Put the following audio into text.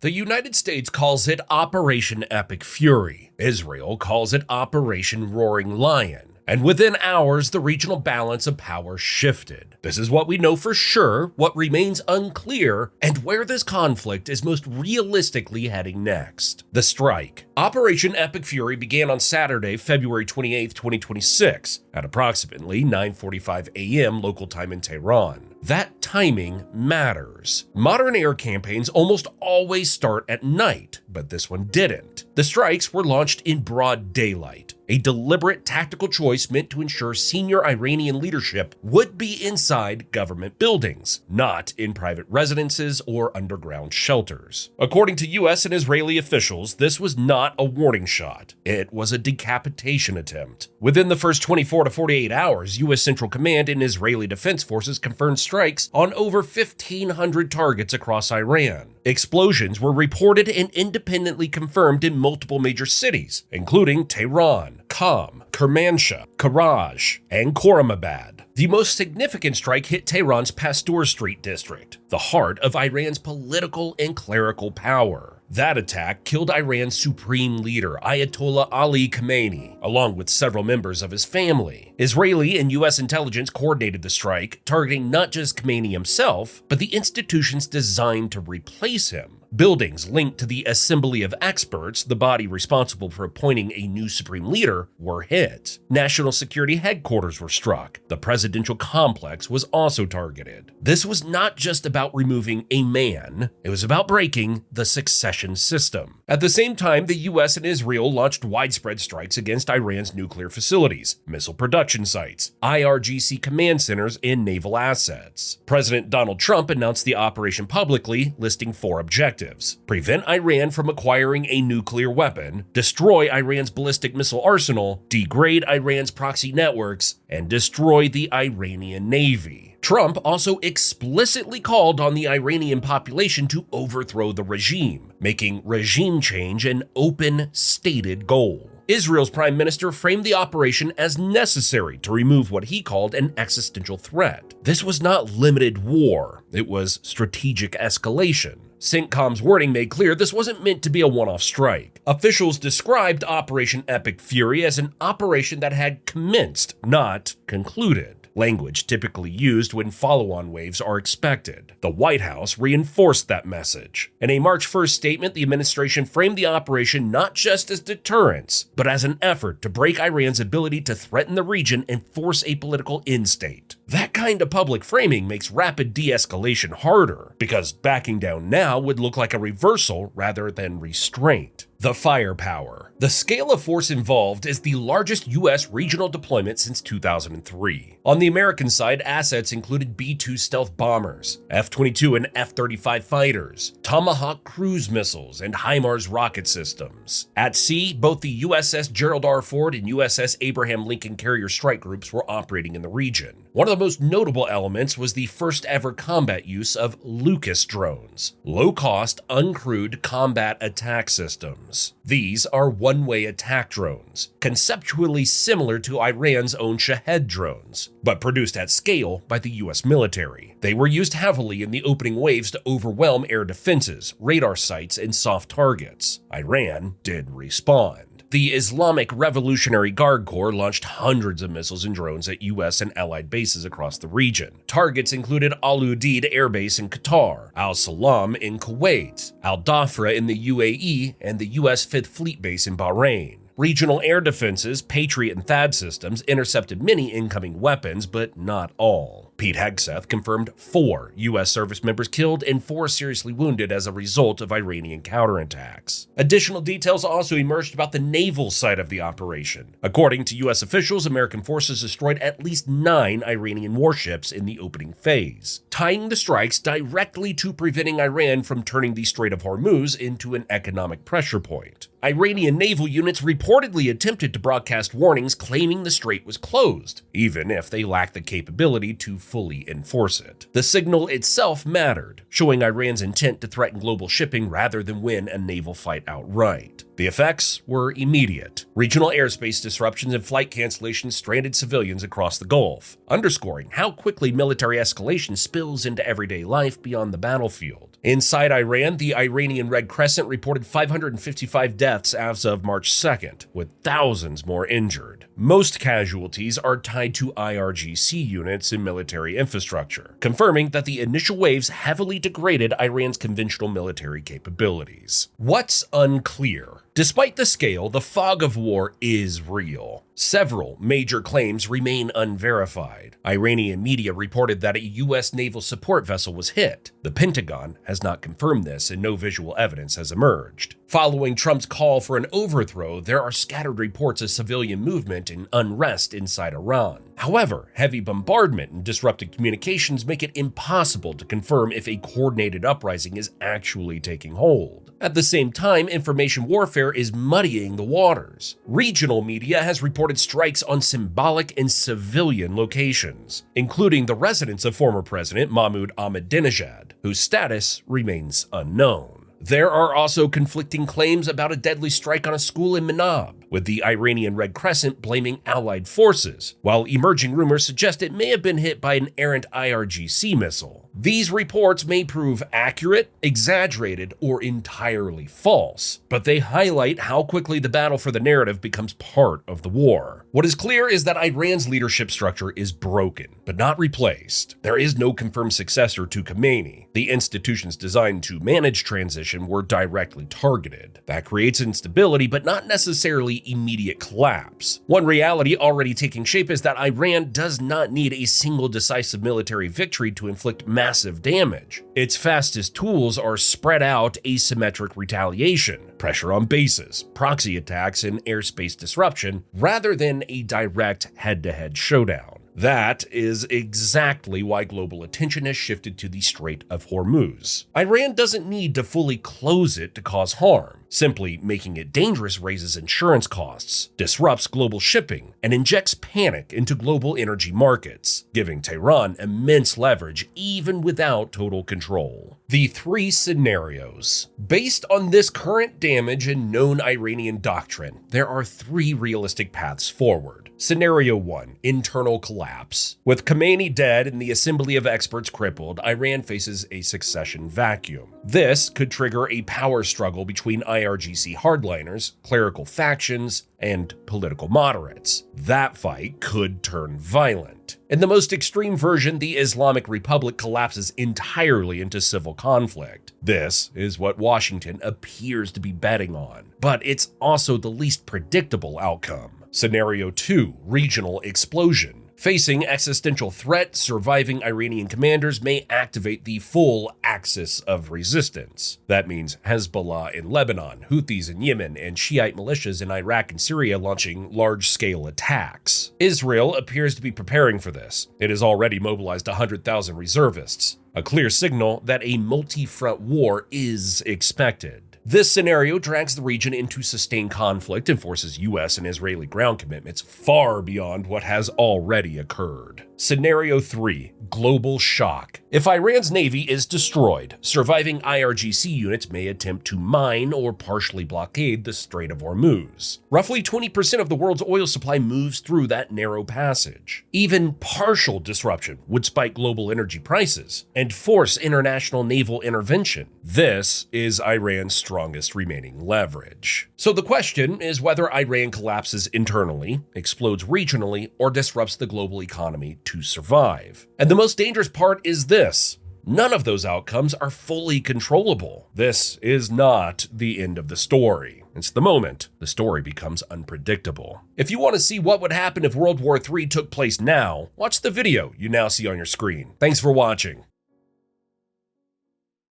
The United States calls it Operation Epic Fury. Israel calls it Operation Roaring Lion. And within hours, the regional balance of power shifted. This is what we know for sure, what remains unclear, and where this conflict is most realistically heading next. The strike. Operation Epic Fury began on Saturday, February 28, 2026, at approximately 9:45 a.m. local time in Tehran. That timing matters. Modern air campaigns almost always start at night, but this one didn't. The strikes were launched in broad daylight, a deliberate tactical choice meant to ensure senior Iranian leadership would be inside government buildings, not in private residences or underground shelters. According to US and Israeli officials, this was not a warning shot. It was a decapitation attempt. Within the first 24 to 48 hours, US Central Command and Israeli Defense Forces confirmed strikes on over 1,500 targets across Iran. Explosions were reported and independently confirmed in multiple major cities, including Tehran, Qom, Kermanshah, Karaj, and Khorramabad. The most significant strike hit Tehran's Pasteur Street district, the heart of Iran's political and clerical power. That attack killed Iran's supreme leader, Ayatollah Ali Khamenei, along with several members of his family. Israeli and US intelligence coordinated the strike, targeting not just Khamenei himself, but the institutions designed to replace him. Buildings linked to the Assembly of Experts, the body responsible for appointing a new supreme leader, were hit. National security headquarters were struck. The presidential complex was also targeted. This was not just about removing a man, it was about breaking the succession system. At the same time, the US and Israel launched widespread strikes against Iran's nuclear facilities, missile production sites, IRGC command centers, and naval assets. President Donald Trump announced the operation publicly, listing 4 objectives. Prevent Iran from acquiring a nuclear weapon, destroy Iran's ballistic missile arsenal, degrade Iran's proxy networks, and destroy the Iranian Navy. Trump also explicitly called on the Iranian population to overthrow the regime, making regime change an open, stated goal. Israel's prime minister framed the operation as necessary to remove what he called an existential threat. This was not limited war, it was strategic escalation. CENTCOM's wording made clear this wasn't meant to be a one-off strike. Officials described Operation Epic Fury as an operation that had commenced, not concluded. Language typically used when follow-on waves are expected. The White House reinforced that message. In a March 1st statement, the administration framed the operation not just as deterrence, but as an effort to break Iran's ability to threaten the region and force a political end state. That kind of public framing makes rapid de-escalation harder, because backing down now would look like a reversal rather than restraint. The firepower. The scale of force involved is the largest U.S. regional deployment since 2003. On the American side, assets included B-2 stealth bombers, F-22 and F-35 fighters, Tomahawk cruise missiles, and HIMARS rocket systems. At sea, both the USS Gerald R. Ford and USS Abraham Lincoln carrier strike groups were operating in the region. One of the most notable elements was the first ever combat use of Lucas drones, low-cost, uncrewed combat attack systems. These are one-way attack drones, conceptually similar to Iran's own Shahed drones, but produced at scale by the US military. They were used heavily in the opening waves to overwhelm air defenses, radar sites, and soft targets. Iran did respond. The Islamic Revolutionary Guard Corps launched hundreds of missiles and drones at US and allied bases across the region. Targets included Al Udeid Air Base in Qatar, Al Salam in Kuwait, Al Dhafra in the UAE, and the US 5th Fleet Base in Bahrain. Regional air defenses, Patriot and THAAD systems intercepted many incoming weapons, but not all. Pete Hegseth confirmed 4 U.S. service members killed and 4 seriously wounded as a result of Iranian counterattacks. Additional details also emerged about the naval side of the operation. According to U.S. officials, American forces destroyed at least 9 Iranian warships in the opening phase, tying the strikes directly to preventing Iran from turning the Strait of Hormuz into an economic pressure point. Iranian naval units reportedly attempted to broadcast warnings claiming the strait was closed, even if they lacked the capability to fully enforce it. The signal itself mattered, showing Iran's intent to threaten global shipping rather than win a naval fight outright. The effects were immediate. Regional airspace disruptions and flight cancellations stranded civilians across the Gulf, underscoring how quickly military escalation spills into everyday life beyond the battlefield. Inside Iran, the Iranian Red Crescent reported 555 deaths as of March 2nd, with thousands more injured. Most casualties are tied to IRGC units in military infrastructure, confirming that the initial waves heavily degraded Iran's conventional military capabilities. What's unclear? Despite the scale, the fog of war is real. Several major claims remain unverified. Iranian media reported that a U.S. naval support vessel was hit. The Pentagon has not confirmed this, and no visual evidence has emerged. Following Trump's call for an overthrow, there are scattered reports of civilian movement and unrest inside Iran. However, heavy bombardment and disrupted communications make it impossible to confirm if a coordinated uprising is actually taking hold. At the same time, information warfare is muddying the waters. Regional media has reported strikes on symbolic and civilian locations, including the residence of former President Mahmoud Ahmadinejad, whose status remains unknown. There are also conflicting claims about a deadly strike on a school in Manab, with the Iranian Red Crescent blaming allied forces, while emerging rumors suggest it may have been hit by an errant IRGC missile. These reports may prove accurate, exaggerated, or entirely false, but they highlight how quickly the battle for the narrative becomes part of the war. What is clear is that Iran's leadership structure is broken, but not replaced. There is no confirmed successor to Khomeini. The institutions designed to manage transition were directly targeted. That creates instability, but not necessarily immediate collapse. One reality already taking shape is that Iran does not need a single decisive military victory to inflict massive damage. Its fastest tools are spread out asymmetric retaliation, pressure on bases, proxy attacks, and airspace disruption, rather than a direct head-to-head showdown. That is exactly why global attention has shifted to the Strait of Hormuz. Iran doesn't need to fully close it to cause harm. Simply making it dangerous raises insurance costs, disrupts global shipping, and injects panic into global energy markets, giving Tehran immense leverage even without total control. The three scenarios. Based on this current damage and known Iranian doctrine, there are three realistic paths forward. Scenario 1, internal collapse. With Khomeini dead and the assembly of experts crippled, Iran faces a succession vacuum. This could trigger a power struggle between IRGC hardliners, clerical factions, and political moderates. That fight could turn violent. In the most extreme version, the Islamic Republic collapses entirely into civil conflict. This is what Washington appears to be betting on, but it's also the least predictable outcome. Scenario 2, regional explosion. Facing existential threat, surviving Iranian commanders may activate the full axis of resistance. That means Hezbollah in Lebanon, Houthis in Yemen, and Shiite militias in Iraq and Syria launching large-scale attacks. Israel appears to be preparing for this. It has already mobilized 100,000 reservists, a clear signal that a multi-front war is expected. This scenario drags the region into sustained conflict and forces U.S. and Israeli ground commitments far beyond what has already occurred. Scenario 3, global shock. If Iran's navy is destroyed, surviving IRGC units may attempt to mine or partially blockade the Strait of Hormuz. Roughly 20% of the world's oil supply moves through that narrow passage. Even partial disruption would spike global energy prices and force international naval intervention. This is Iran's strongest remaining leverage. So the question is whether Iran collapses internally, explodes regionally, or disrupts the global economy to survive. And the most dangerous part is this: none of those outcomes are fully controllable. This is not the end of the story. It's the moment the story becomes unpredictable. If you want to see what would happen if World War III took place now, watch the video you now see on your screen. Thanks for watching.